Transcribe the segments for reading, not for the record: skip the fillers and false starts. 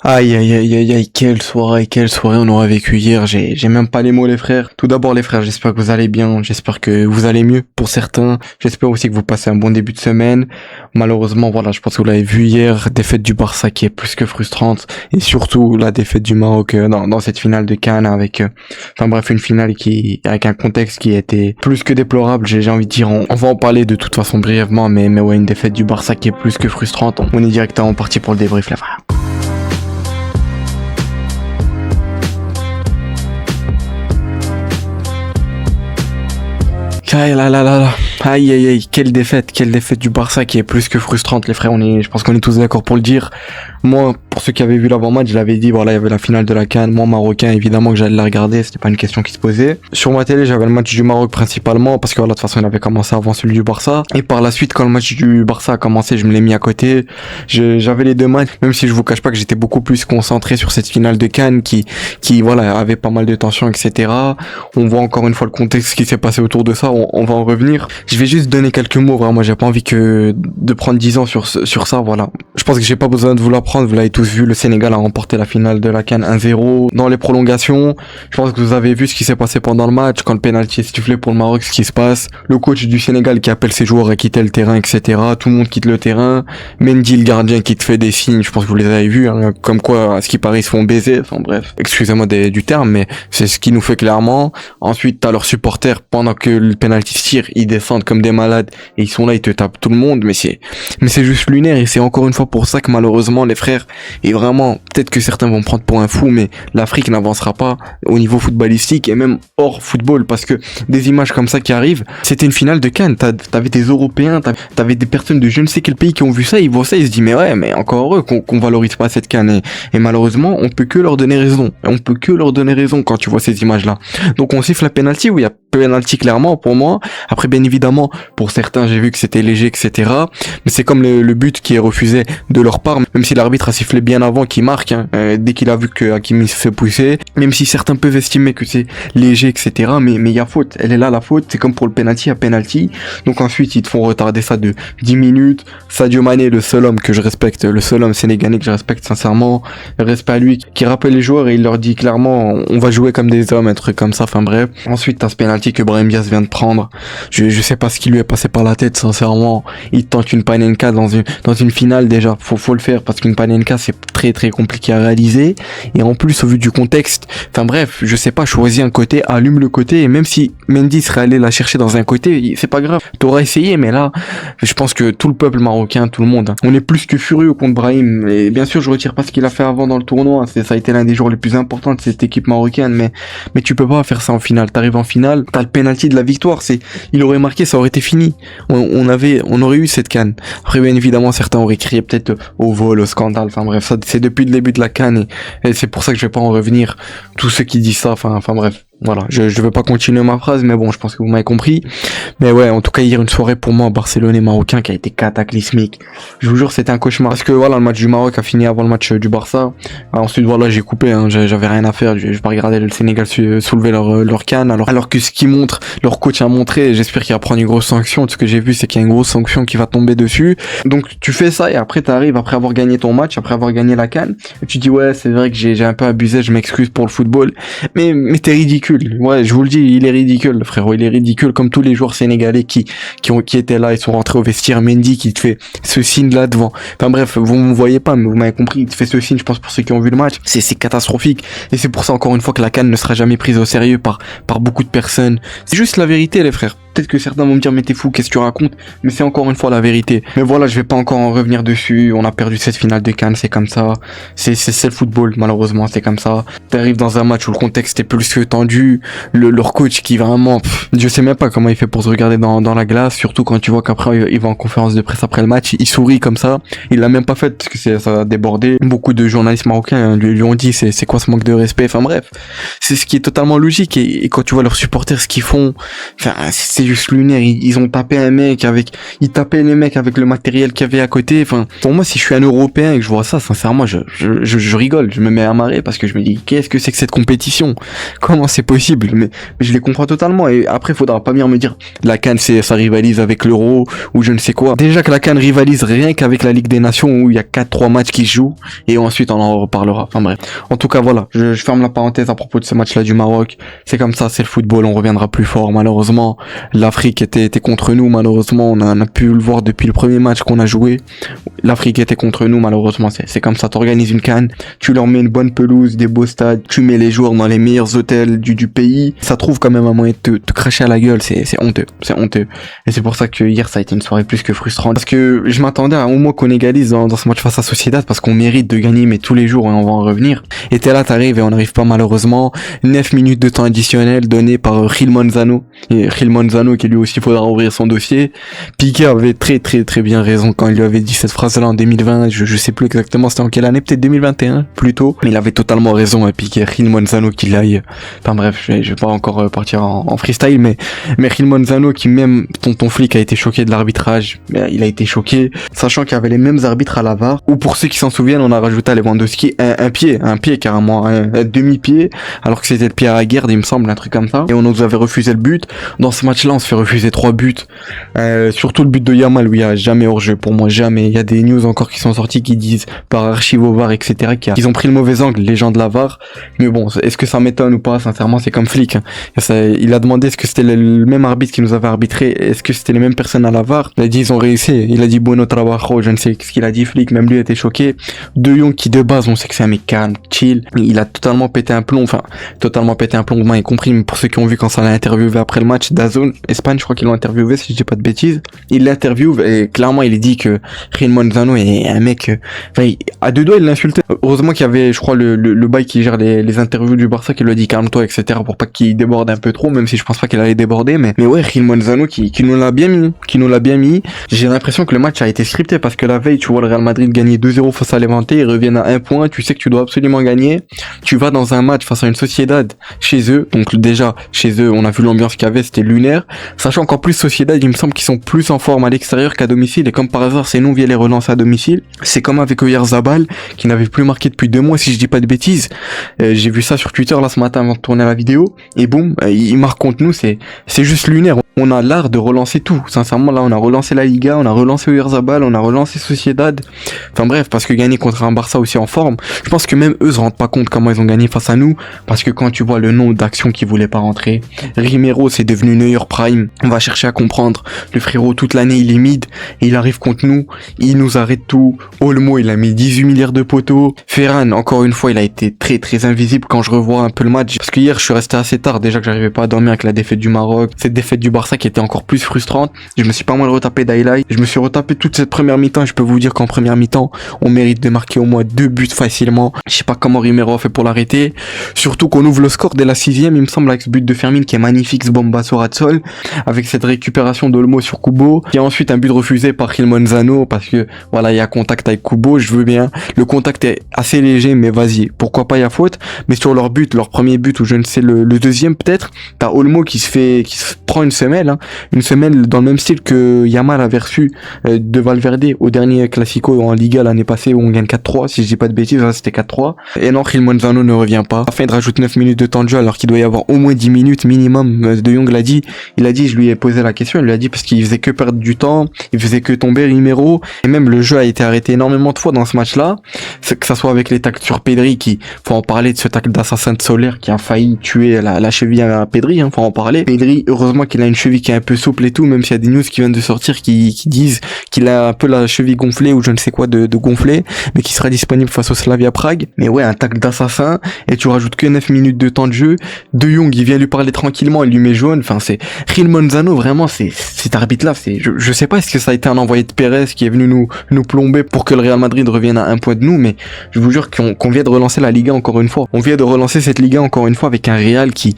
Aïe aïe aïe aïe aïe, quelle soirée on aura vécu hier, j'ai même pas les mots les frères. Tout d'abord les frères, j'espère que vous allez bien, j'espère que vous allez mieux pour certains, j'espère aussi que vous passez un bon début de semaine. Malheureusement voilà, je pense que vous l'avez vu hier, défaite du Barça qui est plus que frustrante, et surtout la défaite du Maroc dans cette finale de CAN avec, enfin bref, une finale qui, avec un contexte qui était plus que déplorable, j'ai envie de dire, on va en parler de toute façon brièvement, mais ouais, une défaite du Barça qui est plus que frustrante. On est directement parti pour le débrief les frères. Aïe là là là là. Aïe aïe aïe, quelle défaite du Barça qui est plus que frustrante les frères, je pense qu'on est tous d'accord pour le dire. Moi, pour ceux qui avaient vu l'avant-match, je l'avais dit, voilà, il y avait la finale de la CAN, moi marocain, évidemment que j'allais la regarder, c'était pas une question qui se posait. Sur ma télé, j'avais le match du Maroc principalement, parce que voilà, de toute façon, il avait commencé avant celui du Barça. Et par la suite, quand le match du Barça a commencé, je me l'ai mis à côté. J'avais les deux matchs, même si je vous cache pas que j'étais beaucoup plus concentré sur cette finale de CAN qui voilà, avait pas mal de tensions, etc. On voit encore une fois le contexte qui s'est passé autour de ça, on va en revenir. Je vais juste donner quelques mots, vraiment, j'ai pas envie de prendre 10 ans sur ça, voilà. Je pense que j'ai pas besoin de vous l'apprendre, vous l'avez tous vu, le Sénégal a remporté la finale de la CAN 1-0 dans les prolongations. Je pense que vous avez vu ce qui s'est passé pendant le match, quand le penalty est sifflé pour le Maroc, ce qui se passe. Le coach du Sénégal qui appelle ses joueurs à quitter le terrain, etc. Tout le monde quitte le terrain. Mendy, le gardien, qui te fait des signes, je pense que vous les avez vus, hein, comme quoi, à ce qui paraît, ils se font baiser. Enfin bref, excusez-moi du terme, mais c'est ce qui nous fait clairement. Ensuite, t'as leurs supporters, pendant que le penalty se tire, ils descendent comme des malades, et ils sont là, ils te tapent tout le monde, mais c'est juste lunaire, et c'est encore une fois pour ça que malheureusement, les frères, et vraiment, peut-être que certains vont me prendre pour un fou, mais l'Afrique n'avancera pas au niveau footballistique, et même hors football, parce que des images comme ça qui arrivent, c'était une finale de CAN, t'avais des Européens, t'avais des personnes de je ne sais quel pays qui ont vu ça, ils voient ça, ils se disent, mais ouais, mais encore heureux qu'on valorise pas cette CAN, et malheureusement, on peut que leur donner raison, quand tu vois ces images-là. Donc on siffle la penalty, où il y a penalty clairement pour moi. Après, bien évidemment, pour certains, j'ai vu que c'était léger, etc. Mais c'est comme le but qui est refusé de leur part, même si l'arbitre a sifflé bien avant qu'il marque, hein, dès qu'il a vu que Hakimi se fait pousser. Même si certains peuvent estimer que c'est léger, etc. Mais il y a faute. Elle est là la faute. C'est comme pour le penalty à penalty. Donc ensuite, ils te font retarder ça de 10 minutes. Sadio Mané, le seul homme que je respecte, le seul homme sénégalais que je respecte sincèrement, respect à lui, qui rappelle les joueurs et il leur dit clairement, on va jouer comme des hommes, un truc comme ça. Enfin bref. Ensuite, t'as ce penalty que Brahim Diaz vient de prendre. Je sais pas ce qui lui est passé par la tête, sincèrement. Il tente une panenka dans une finale déjà. Faut le faire parce qu'une panenka c'est très très compliqué à réaliser. Et en plus, au vu du contexte, enfin bref, je sais pas, choisis un côté, allume le côté. Et même si Mendy serait allé la chercher dans un côté, c'est pas grave. T'auras essayé, mais là, je pense que tout le peuple marocain, tout le monde, hein, on est plus que furieux contre Brahim. Et bien sûr, je retire pas ce qu'il a fait avant dans le tournoi. Ça a été l'un des jours les plus importants de cette équipe marocaine. Mais tu peux pas faire ça en finale. T'arrives en finale, t'as le penalty de la victoire. Il aurait marqué, ça aurait été fini. On aurait eu cette CAN. Après, bien évidemment, certains auraient crié peut-être au vol, au scandale. Enfin bref, ça c'est depuis le début de la CAN et c'est pour ça que je vais pas en revenir. Tous ceux qui disent ça, enfin bref. Voilà, je veux pas continuer ma phrase, mais bon, je pense que vous m'avez compris. Mais ouais, en tout cas, hier, une soirée pour moi, barcelonais marocain qui a été cataclysmique. Je vous jure, c'était un cauchemar. Parce que voilà, le match du Maroc a fini avant le match du Barça. Ensuite, voilà, j'ai coupé, hein, j'avais rien à faire. Je vais pas regarder le Sénégal soulever leur CAN. Alors que ce qu'ils montrent, leur coach a montré, j'espère qu'il va prendre une grosse sanction. Ce que j'ai vu, c'est qu'il y a une grosse sanction qui va tomber dessus. Donc, tu fais ça et après, t'arrives, après avoir gagné ton match, après avoir gagné la CAN, et tu dis, ouais, c'est vrai que j'ai un peu abusé, je m'excuse pour le football. Mais t'es ridicule. Ouais, je vous le dis, il est ridicule, frérot. Il est ridicule comme tous les joueurs sénégalais qui étaient là, ils sont rentrés au vestiaire. Mendy qui te fait ce signe là devant. Enfin bref, vous me voyez pas, mais vous m'avez compris. Il te fait ce signe, je pense, pour ceux qui ont vu le match. C'est catastrophique. Et c'est pour ça, encore une fois, que la CAN ne sera jamais prise au sérieux par beaucoup de personnes. C'est juste la vérité, les frères. Peut-être que certains vont me dire, mais t'es fou, qu'est-ce que tu racontes? Mais c'est encore une fois la vérité. Mais voilà, je vais pas encore en revenir dessus. On a perdu cette finale de CAN, c'est comme ça. C'est le football, malheureusement, c'est comme ça. T'arrives dans un match où le contexte est plus que tendu. Leur coach qui vraiment, je sais même pas comment il fait pour se regarder dans la glace, surtout quand tu vois qu'après il va en conférence de presse après le match, il sourit comme ça. Il l'a même pas fait parce que ça a débordé. Beaucoup de journalistes marocains lui ont dit c'est quoi ce manque de respect. Enfin bref, c'est ce qui est totalement logique et quand tu vois leurs supporters ce qu'ils font, enfin c'est juste lunaire. Ils ont tapé un mec ils tapaient les mecs avec le matériel qu'il y avait à côté. Enfin, pour moi, si je suis un Européen et que je vois ça, sincèrement, je rigole, je me mets à marrer parce que je me dis, qu'est-ce que c'est que cette compétition? Comment c'est possible? Mais je les comprends totalement. Et après, faudra pas venir me dire, la CAN, ça rivalise avec l'Euro ou je ne sais quoi. Déjà que la CAN rivalise rien qu'avec la Ligue des Nations où il y a 4-3 matchs qui se jouent et ensuite on en reparlera. Enfin bref. En tout cas, voilà. Je ferme la parenthèse à propos de ce match-là du Maroc. C'est comme ça, c'est le football. On reviendra plus fort. Malheureusement, l'Afrique était contre nous. Malheureusement, on a pu le voir depuis le premier match qu'on a joué. L'Afrique était contre nous. Malheureusement, c'est comme ça. T'organises une CAN, tu leur mets une bonne pelouse, des beaux stades, tu mets les joueurs dans les meilleurs hôtels du pays. Ça trouve quand même un moyen de te cracher à la gueule. C'est honteux. C'est honteux. Et c'est pour ça que hier, ça a été une soirée plus que frustrante. Parce que je m'attendais à au moins qu'on égalise dans ce match face à Sociedad parce qu'on mérite de gagner, mais tous les jours, et on va en revenir. Et t'es là, t'arrives et on n'arrive pas malheureusement. 9 minutes de temps additionnel donné par Gil Manzano. Et Gil Manzano qui lui aussi faudra ouvrir son dossier. Piqué avait très bien raison quand il lui avait dit cette phrase-là en 2020. Je sais plus exactement c'était en quelle année, peut-être 2021 plutôt. Mais il avait totalement raison à Piqué. Gil Manzano qui l'aille. Enfin bref, je vais pas encore partir en freestyle, mais Gil Manzano qui même tonton flic a été choqué de l'arbitrage. Il a été choqué, sachant qu'il y avait les mêmes arbitres à la VAR. Ou pour ceux qui s'en souviennent, on a rajouté à Lewandowski un pied carrément, un demi-pied, alors que c'était le pied à la Guerre, il me semble, un truc comme ça. Et on nous avait refusé le but. Dans ce match-là, on se fait refuser 3 buts. Surtout le but de Yamal où il y a jamais hors-jeu, pour moi jamais. Il y a des news encore qui sont sorties qui disent par archive au VAR, etc. qu'ils ont pris le mauvais angle, les gens de la VAR. Mais bon, est-ce que ça m'étonne ou pas? Sincèrement, c'est comme flic. Hein. Il a demandé est-ce que c'était le même arbitre qui nous avait arbitré, est-ce que c'était les mêmes personnes à la VAR. Il a dit ils ont réussi. Il a dit bueno trabajo, je ne sais ce qu'il a dit, flic. Même lui était choqué. De Jong qui de base, on sait que c'est un mec calme, chill. Il a totalement pété un plomb. Enfin, totalement pété un plomb, vous m'avez compris. Mais pour ceux qui ont vu quand ça l'a interviewé après le match, DAZN, Espagne, je crois qu'ils l'ont interviewé, si je dis pas de bêtises. Il l'interviewe et clairement il dit que Gil Manzano est un mec. Enfin, à deux doigts il l'insultait. Heureusement qu'il y avait, je crois, le bail qui gère les interviews du Barça qui lui a dit calme-toi, etc. pour pas qu'il déborde un peu trop, même si je pense pas qu'il allait déborder. Mais ouais, Gil Manzano qui nous l'a bien mis. J'ai l'impression que le match a été scripté parce que la veille, tu vois le Real Madrid gagner 2-0 face à Levante, ils reviennent à 1 point, tu sais que tu dois absolument gagner. Tu vas dans un match face à une Sociedad chez eux, donc déjà chez eux, on a vu l'ambiance qu'il y avait, c'était lunaire. Sachant qu'en plus Sociedad, il me semble qu'ils sont plus en forme à l'extérieur qu'à domicile, et comme par hasard, c'est nous via les relances à domicile. C'est comme avec Oyarzabal qui n'avait plus marqué depuis 2 mois, si je dis pas de bêtises. J'ai vu ça sur Twitter là ce matin avant de tourner la vidéo, et boum, il marque contre nous, c'est juste lunaire. On a l'art de relancer tout. Sincèrement, là, on a relancé la Liga, on a relancé Oyarzabal, on a relancé Sociedad. Enfin bref, parce que gagner contre un Barça aussi en forme, je pense que même eux se rendent pas compte comment ils ont gagné face à nous, parce que quand tu vois le nombre d'actions qui voulaient pas rentrer, Riméro c'est devenu Neuer Prime, on va chercher à comprendre, le frérot toute l'année il est mid, et il arrive contre nous, il nous arrête tout, Olmo il a mis 18 milliards de poteaux, Ferran encore une fois il a été très invisible quand je revois un peu le match, parce que hier je suis resté assez tard, déjà que j'arrivais pas à dormir avec la défaite du Maroc, cette défaite du Barça qui était encore plus frustrante, je me suis pas mal retapé d'highlight, je me suis retapé toute cette première mi-temps, et je peux vous dire qu'en première mi-temps, on mérite de marquer au moins 2 buts facilement, je sais pas comment Riméro a fait pour l'arrêter, surtout qu'on ouvre le score dès la 6ème, il me semble, avec ce but de Fermin qui est magnifique, ce bomba sur Adsol, avec cette récupération d'Olmo sur Kubo, qui a ensuite un but refusé par Gil Manzano, parce que voilà, il y a contact avec Kubo, je veux bien, le contact est assez léger, mais vas-y, pourquoi pas, il y a faute, mais sur leur but, leur premier but, ou je ne sais, le deuxième peut-être, t'as Olmo qui se prend une semelle, hein, une semelle dans le même style que Yamal avait reçu de Valverde au dernier Classico en Liga l'année passée où on gagne 4-3, si je dis pas de bêtises, là c'était 4-3, et non, Gil Manzano ne revient pas, afin de rajouter 9 minutes de temps de jeu alors qu'il doit y avoir au moins 10 minutes minimum. De Jong l'a dit, je lui ai posé la question, il lui a dit parce qu'il faisait que perdre du temps, il faisait que tomber Riméro, et même le jeu a été arrêté énormément de fois dans ce match-là, que ça soit avec les tacles sur Pedri, qui, faut en parler de ce tacle d'assassin de Solaire qui a failli tuer la cheville à Pedri, hein, faut en parler. Pedri, heureusement qu'il a une cheville qui est un peu souple et tout, même s'il y a des news qui viennent de sortir qui disent qu'il a un peu la cheville gonflée ou je ne sais quoi de gonflée, mais qui sera disponible face au Slavia Prague. Mais ouais, un tacle d'assassin, et tu rajoutes que 9 minutes de temps de jeu, De Jong, il vient lui parler tranquillement, il lui met jaune, enfin c'est, Gil Manzano, vraiment, cet arbitre-là, je sais pas est-ce que ça a été un envoyé de Pérez qui est venu nous plomber pour que le Real Madrid revienne à 1 point de nous, mais je vous jure qu'on vient de relancer la Liga encore une fois. On vient de relancer cette Liga encore une fois avec un Real qui,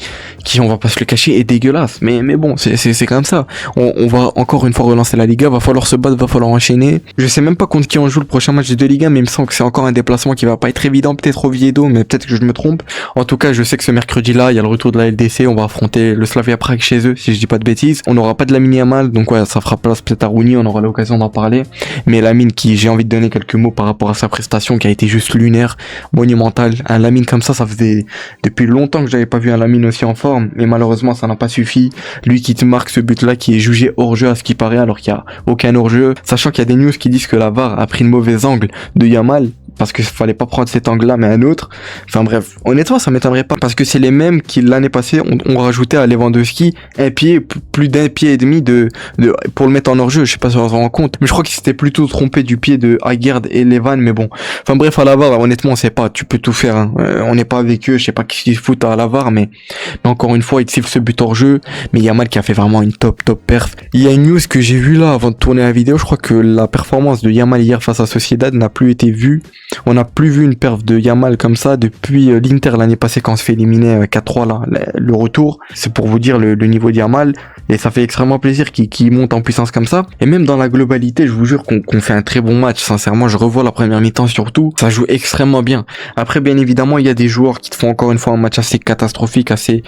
on va pas se le cacher, est dégueulasse. Mais bon, c'est comme ça. On va encore une fois relancer la Liga, va falloir se battre, va falloir enchaîner. Je sais même pas contre qui on joue le prochain match de Liga, mais il me semble que c'est encore un déplacement qui va pas être évident, peut-être au Oviedo, mais peut-être que je me trompe. En tout cas, je sais que ce mercredi-là, il y a le retour de la LDC, on va affronter le Slavia Prague chez eux, si je dis pas de bêtises. On n'aura pas de Lamine Yamal, donc ouais, ça fera place peut-être à Rooney, on aura l'occasion d'en parler. Mais Lamine, qui, j'ai envie de donner quelques mots par rapport à sa prestation, qui a été juste lunaire, monumentale. Un Lamine comme ça faisait depuis longtemps que j'avais pas vu un Lamine aussi en forme, mais malheureusement, ça n'a pas suffi. Lui qui te marque ce but-là, qui est jugé hors-jeu à ce qui paraît, alors qu'il y a aucun hors-jeu. Sachant qu'il y a des news qui disent que la VAR a pris le mauvais angle de Yamal, parce que fallait pas prendre cet angle-là, mais un autre. Enfin bref, honnêtement, ça m'étonnerait pas, parce que c'est les mêmes qui, l'année passée, ont rajouté à Lewandowski un pied, plus d'un pied et demi pour le mettre en hors-jeu. Je sais pas si on se rend compte, mais je crois qu'ils s'étaient plutôt trompé du pied de Aguerd et Levan, mais bon. Enfin bref, à la VAR, honnêtement, on sait pas, tu peux tout faire, hein. On n'est pas avec eux, je sais pas qui se foutent à la VAR, mais encore une fois, ils sifflent ce but hors-jeu, mais Yamal qui a fait vraiment une top perf. Il y a une news que j'ai vue là, avant de tourner la vidéo, je crois que la performance de Yamal hier face à Sociedad n'a plus été vue. On n'a plus vu une perf de Yamal comme ça depuis l'Inter l'année passée quand on se fait éliminer 4-3 là, le retour. C'est pour vous dire le niveau de Yamal, et ça fait extrêmement plaisir qu'il monte en puissance comme ça. Et même dans la globalité, je vous jure qu'on fait un très bon match. Sincèrement, je revois la première mi-temps surtout, ça joue extrêmement bien. Après, bien évidemment, il y a des joueurs qui te font encore une fois un match assez catastrophique, assez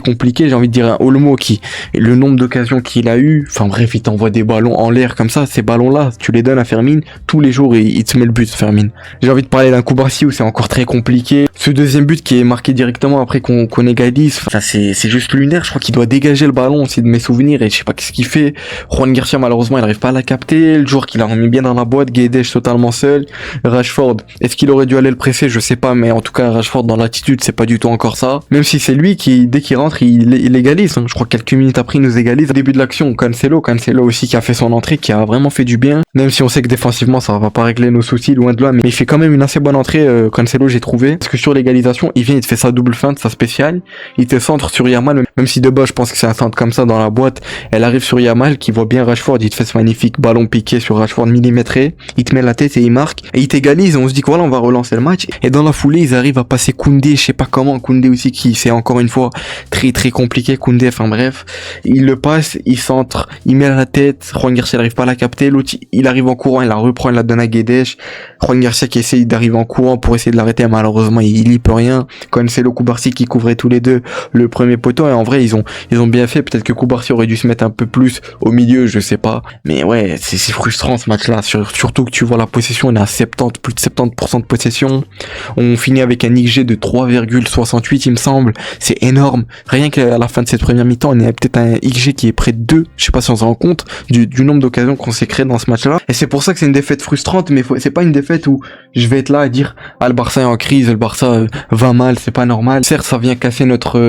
compliqué. J'ai envie de dire un Olmo qui, le nombre d'occasions qu'il a eu, enfin bref, il t'envoie des ballons en l'air comme ça. Ces ballons-là, tu les donnes à Fermin, tous les jours il te met le but, Fermin. J'ai envie de parler d'un Koubarsi où c'est encore très compliqué. Ce deuxième but qui est marqué directement après qu'on égalise, enfin c'est juste lunaire. Je crois qu'il doit dégager le ballon, c'est de mes souvenirs, et je sais pas qu'est-ce qu'il fait. Juan Garcia, malheureusement, il arrive pas à la capter. Le joueur qui l'a remis bien dans la boîte, Guedes totalement seul. Rashford, est-ce qu'il aurait dû aller le presser? Je sais pas, mais en tout cas Rashford dans l'attitude, c'est pas du tout encore ça. Même si c'est lui qui, dès qu'il rentre, il égalise, hein. Je crois que quelques minutes après, il nous égalise. Au début de l'action, Cancelo aussi qui a fait son entrée, qui a vraiment fait du bien. Même si on sait que défensivement, ça va pas régler nos soucis, loin de là, mais il fait quand même une assez bonne entrée, Cancelo, j'ai trouvé. Parce que sur l'égalisation, il vient, il te fait sa double feinte, sa spéciale. Il te centre sur Yamal, même si de bas, je pense que c'est un centre comme ça dans la boîte. Elle arrive sur Yamal, qui voit bien Rashford, il te fait ce magnifique ballon piqué sur Rashford millimétré. Il te met la tête et il marque. Et il t'égalise, et on se dit que voilà, on va relancer le match. Et dans la foulée, ils arrivent à passer Koundé, je sais pas comment. Koundé aussi, qui c'est encore une fois très compliqué, Koundé, enfin bref. Il le passe, il centre, il met la tête. Juan Garcia n'arrive pas à la capter. L'autre, il arrive en courant, il la reprend, il la donne à Guedes. Juan Garcia qui essaye d'arriver en courant pour essayer de l'arrêter, malheureusement il y peut rien. Cancelo, Koubarsi qui couvraient tous les deux le premier poteau, et en vrai ils ont bien fait. Peut-être que Koubarsi aurait dû se mettre un peu plus au milieu, je sais pas, mais ouais, c'est frustrant ce match là, surtout que tu vois la possession, on est à 70, plus de 70% de possession. On finit avec un XG de 3,68 il me semble, c'est énorme. Rien qu'à la fin de cette première mi-temps, on est peut-être un XG qui est près de 2, je sais pas si on se rend compte du nombre d'occasions qu'on s'est créé dans ce match là. Et c'est pour ça que c'est une défaite frustrante, mais c'est pas une défaite où je vais être là à dire ah le Barça est en crise, le Barça va mal, c'est pas normal. Certes, ça vient casser notre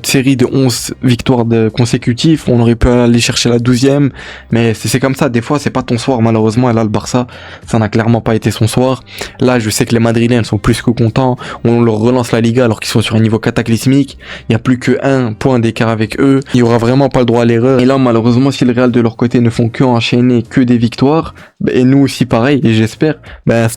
série de 11 victoires consécutives, on aurait pu aller chercher la 12e, mais c'est comme ça, des fois c'est pas ton soir malheureusement, et là le Barça, ça n'a clairement pas été son soir. Là, je sais que les Madrilènes sont plus que contents, on leur relance la Liga alors qu'ils sont sur un niveau cataclysmique, il y a plus que 1 point d'écart avec eux, il y aura vraiment pas le droit à l'erreur. Et là, malheureusement, si le Real de leur côté ne font que enchaîner que des victoires, et nous aussi pareil, et j'espère,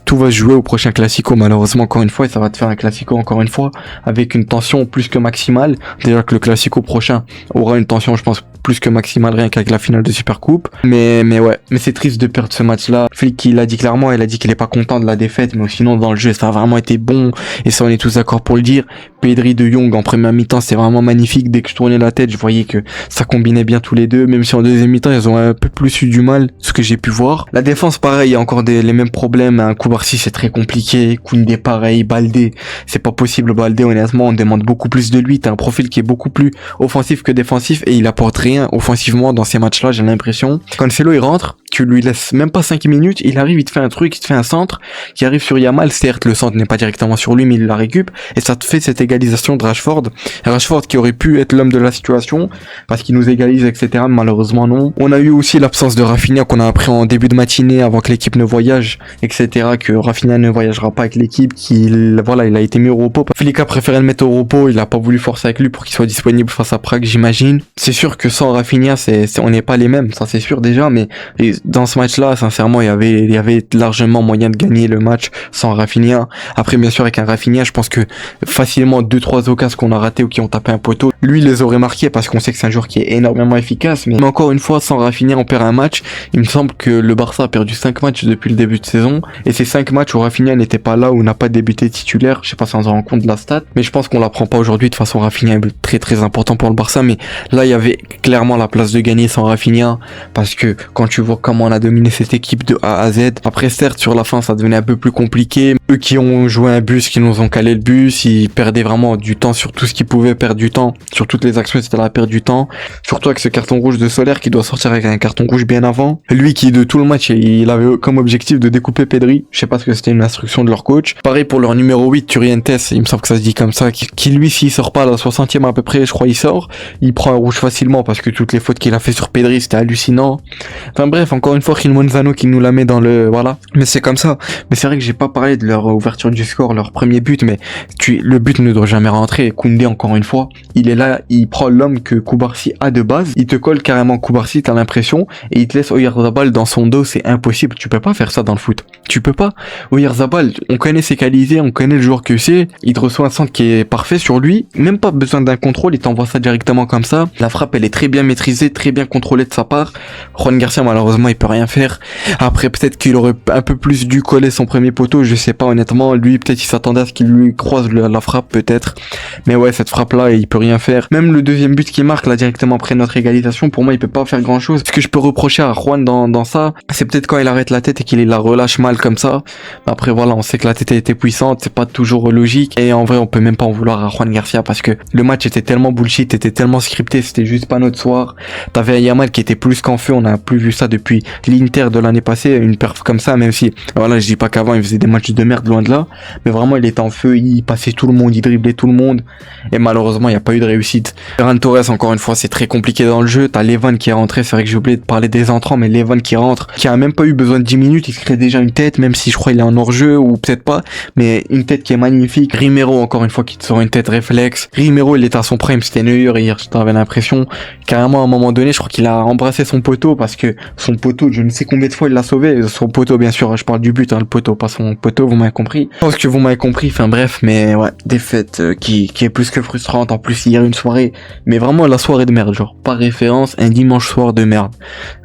tout va se jouer au prochain Classico, malheureusement, encore une fois, et ça va te faire un Classico encore une fois, avec une tension plus que maximale. Déjà que le Classico prochain aura une tension, je pense, plus que maximale, rien qu'avec la finale de Supercoupe. Mais ouais, mais c'est triste de perdre ce match-là. Flick, il a dit clairement, il a dit qu'il est pas content de la défaite, mais sinon, dans le jeu, ça a vraiment été bon, et ça, on est tous d'accord pour le dire. Pedri, De Jong, en première mi-temps, c'est vraiment magnifique. Dès que je tournais la tête, je voyais que ça combinait bien tous les deux, même si en deuxième mi-temps, ils ont un peu plus eu du mal, ce que j'ai pu voir. La défense, pareil, il y a encore les mêmes problèmes. Un Koubarsi, c'est très compliqué. Koundé, pareil. Baldé, c'est pas possible. Baldé, honnêtement, on demande beaucoup plus de lui. T'as un profil qui est beaucoup plus offensif que défensif, et il apporte rien offensivement dans ces matchs-là, j'ai l'impression. Cancelo, il rentre, tu lui laisses même pas 5 minutes, il arrive, il te fait un truc, il te fait un centre, qui arrive sur Yamal. Certes, le centre n'est pas directement sur lui, mais il la récup, et ça te fait cette égalisation de Rashford. Rashford qui aurait pu être l'homme de la situation, parce qu'il nous égalise, etc. Malheureusement, non. On a eu aussi l'absence de Rafinha qu'on a appris en début de matinée avant que l'équipe ne voyage, etc. Que Rafinha ne voyagera pas avec l'équipe, il a été mis au repos. Flick a préféré le mettre au repos, il a pas voulu forcer avec lui pour qu'il soit disponible face à Prague, j'imagine. C'est sûr que ça, sans Rafinha, on n'est pas les mêmes, ça c'est sûr déjà, mais dans ce match-là, sincèrement, il y avait largement moyen de gagner le match sans Rafinha. Après, bien sûr, avec un Rafinha, je pense que facilement 2-3 occasions qu'on a raté ou qui ont tapé un poteau, lui les aurait marqués parce qu'on sait que c'est un joueur qui est énormément efficace, mais encore une fois, sans Rafinha, on perd un match. Il me semble que le Barça a perdu 5 matchs depuis le début de saison, et ces 5 matchs où Rafinha n'était pas là ou n'a pas débuté titulaire, je sais pas si on se rend compte de la stat, mais je pense qu'on la prend pas aujourd'hui. De toute façon, Rafinha est très très important pour le Barça, mais là il y avait clairement la place de gagner sans Rafinha, parce que quand tu vois comment on a dominé cette équipe de A à Z, après certes sur la fin ça devenait un peu plus compliqué, eux qui ont joué un bus, qui nous ont calé le bus, ils perdaient vraiment du temps sur tout ce qu'ils pouvaient perdre du temps, sur toutes les actions c'était la perte du temps, surtout avec ce carton rouge de Soler qui doit sortir avec un carton rouge bien avant, lui qui de tout le match il avait comme objectif de découper Pedri, je sais pas ce que c'était une instruction de leur coach. Pareil pour leur numéro 8 Turientes, il me semble que ça se dit comme ça, qui lui s'il sort pas à la 60e à peu près, je crois il sort, il prend un rouge facilement parce que toutes les fautes qu'il a fait sur Pedri c'était hallucinant. Enfin bref, encore une fois Gil Manzano qui nous la met dans le voilà, mais c'est comme ça. Mais c'est vrai que j'ai pas parlé de leur ouverture du score, leur premier but, mais le but ne doit jamais rentrer. Koundé encore une fois, il est là, il prend l'homme que Koubarsi a de base, il te colle carrément Koubarsi, t'as l'impression, et il te laisse Oyarzabal dans son dos, c'est impossible, tu peux pas faire ça dans le foot, tu peux pas. Oyarzabal, on connaît ses qualités, on connaît le joueur que c'est, il te reçoit un centre qui est parfait sur lui, même pas besoin d'un contrôle, il t'envoie ça directement comme ça, la frappe elle est très bien maîtrisée, très bien contrôlée de sa part. Juan Garcia malheureusement il peut rien faire. Après peut-être qu'il aurait un peu plus dû coller son premier poteau, je sais pas honnêtement, lui peut-être il s'attendait à ce qu'il lui croise la frappe peut-être, mais ouais cette frappe là il peut rien faire. Même le deuxième but qu'il marque là directement après notre égalisation, pour moi il peut pas faire grand chose. Ce que je peux reprocher à Juan dans ça, c'est peut-être quand il arrête la tête et qu'il la relâche mal comme ça. Après voilà, on sait que la tête a été puissante, c'est pas toujours logique, et en vrai on peut même pas en vouloir à Juan Garcia parce que le match était tellement bullshit, était tellement scripté, c'était juste pas notre soir. T'avais un Yamal qui était plus qu'en feu, on a plus vu ça depuis l'Inter de l'année passée, une perf comme ça, même si voilà je dis pas qu'avant il faisait des matchs de merde, loin de là, mais vraiment il était en feu, il passait tout le monde, il driblait tout le monde, et malheureusement il n'y a pas eu de réussite. Ferran Torres encore une fois c'est très compliqué dans le jeu, t'as Levan qui est rentré, c'est vrai que j'ai oublié de parler des entrants, mais Levan qui rentre, qui a même pas eu besoin de 10 minutes, il se crée déjà une tête, même si je crois il est en hors-jeu ou peut-être pas, mais une tête qui est magnifique. Rimero encore une fois qui te sort une tête réflexe. Rimero il était à son prime, c'était Neuer hier, j'avais l'impression, carrément à un moment donné je crois qu'il a embrassé son poteau parce que son poteau, je ne sais combien de fois il l'a sauvé, son poteau bien sûr, je parle du but, hein, le poteau, pas son poteau, vous m'avez compris. Je pense que vous m'avez compris, enfin bref, mais ouais, défaite qui est plus que frustrante. En plus hier une soirée, mais vraiment la soirée de merde, genre par référence, un dimanche soir de merde.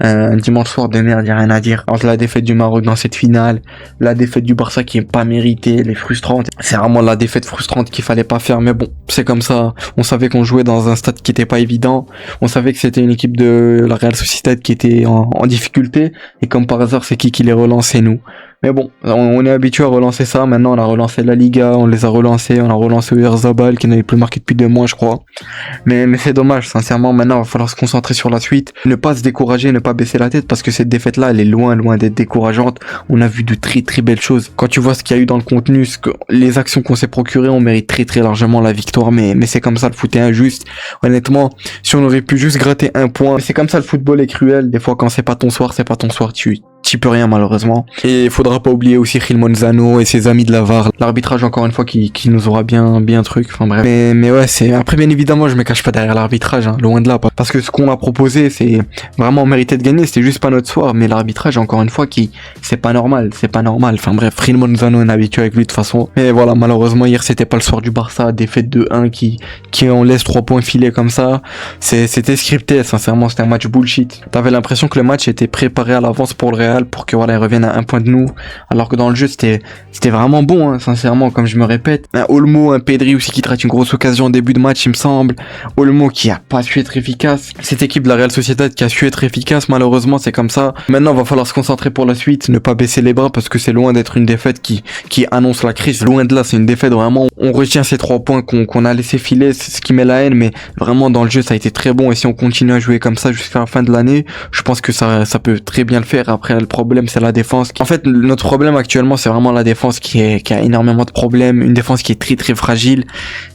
Un dimanche soir de merde, y a rien à dire. Entre la défaite du Maroc dans cette finale, la défaite du Barça qui est pas méritée, les frustrantes, c'est vraiment la défaite frustrante qu'il fallait pas faire, mais bon, c'est comme ça. On savait qu'on jouait dans un stade qui était pas évident, on savait que c'était une équipe de la Real Sociedad qui était en difficulté, et comme par hasard c'est qui les relançait, nous. Mais bon, on est habitué à relancer ça. Maintenant, on a relancé la Liga, on les a relancés, on a relancé Oyarzabal qui n'avait plus marqué depuis 2 mois, je crois. Mais c'est dommage, sincèrement. Maintenant, il va falloir se concentrer sur la suite, ne pas se décourager, ne pas baisser la tête, parce que cette défaite-là, elle est loin d'être décourageante. On a vu de très très belles choses. Quand tu vois ce qu'il y a eu dans le contenu, les actions qu'on s'est procurées, on mérite très très largement la victoire. Mais c'est comme ça, le foot est injuste. Honnêtement, si on aurait pu juste gratter un point, c'est comme ça, le football est cruel. Des fois, quand c'est pas ton soir, tu peux rien malheureusement. Et il faudra pas oublier aussi Gil Manzano et ses amis de la VAR. L'arbitrage encore une fois qui nous aura bien truc. Enfin bref. Mais ouais, c'est après bien évidemment je me cache pas derrière l'arbitrage, hein, loin de là. Parce que ce qu'on a proposé c'est vraiment mérité de gagner, c'était juste pas notre soir. Mais l'arbitrage encore une fois c'est pas normal. Enfin bref, Gil Manzano est habitué avec lui de toute façon. Mais voilà, malheureusement hier c'était pas le soir du Barça, défaite de 1 qui on laisse 3 points filés comme ça. C'était scripté, sincèrement c'était un match bullshit. T'avais l'impression que le match était préparé à l'avance pour le Real, pour que voilà ils reviennent à 1 point de nous, alors que dans le jeu c'était vraiment bon, hein, sincèrement, comme je me répète. Un Olmo, un Pedri aussi qui traite une grosse occasion au début de match il me semble. Olmo qui a pas su être efficace, cette équipe de la Real Sociedad qui a su être efficace, malheureusement c'est comme ça. Maintenant va falloir se concentrer pour la suite, ne pas baisser les bras parce que c'est loin d'être une défaite qui annonce la crise, loin de là, c'est une défaite vraiment, on retient ces 3 points qu'on a laissé filer, c'est ce qui met la haine, mais vraiment dans le jeu ça a été très bon, et si on continue à jouer comme ça jusqu'à la fin de l'année, je pense que ça peut très bien le faire. Après le problème c'est la défense. En fait notre problème actuellement c'est vraiment la défense qui a énormément de problèmes, une défense qui est très très fragile,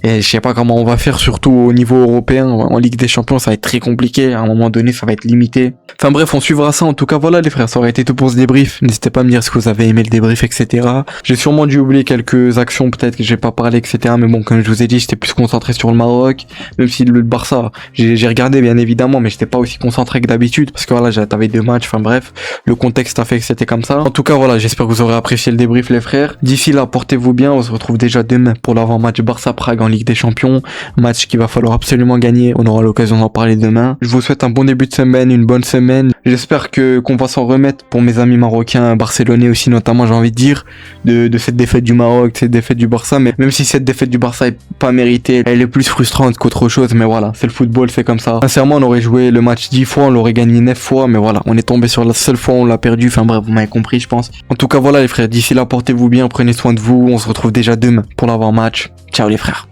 et je sais pas comment on va faire, surtout au niveau européen, en Ligue des Champions ça va être très compliqué, à un moment donné ça va être limité. Enfin bref, on suivra ça. En tout cas voilà les frères, ça aurait été tout pour ce débrief, n'hésitez pas à me dire ce que vous avez aimé le débrief, etc. J'ai sûrement dû oublier quelques actions peut-être que j'ai pas parlé parler, etc. Mais bon, comme je vous ai dit, j'étais plus concentré sur le Maroc, même si le Barça, j'ai regardé bien évidemment, mais j'étais pas aussi concentré que d'habitude, parce que voilà, t'avais 2 matchs, enfin bref, le contexte a fait que c'était comme ça. En tout cas, voilà, j'espère que vous aurez apprécié le débrief, les frères. D'ici là, portez-vous bien, on se retrouve déjà demain pour l'avant-match Barça-Prague en Ligue des Champions, match qu'il va falloir absolument gagner, on aura l'occasion d'en parler demain. Je vous souhaite un bon début de semaine, une bonne semaine, j'espère qu'on va s'en remettre pour mes amis marocains, barcelonais aussi notamment, j'ai envie de dire, de cette défaite du Maroc, de cette défaite du Barça, mais même si cette défaite du Barça est pas méritée, elle est plus frustrante qu'autre chose, mais voilà, c'est le football, c'est comme ça. Sincèrement, on aurait joué le match 10 fois, on l'aurait gagné 9 fois, mais voilà, on est tombé sur la seule fois où on l'a perdu, enfin bref, vous m'avez compris, je pense. En tout cas, voilà les frères, d'ici là, portez-vous bien, prenez soin de vous, on se retrouve déjà demain pour l'avant-match. Ciao les frères.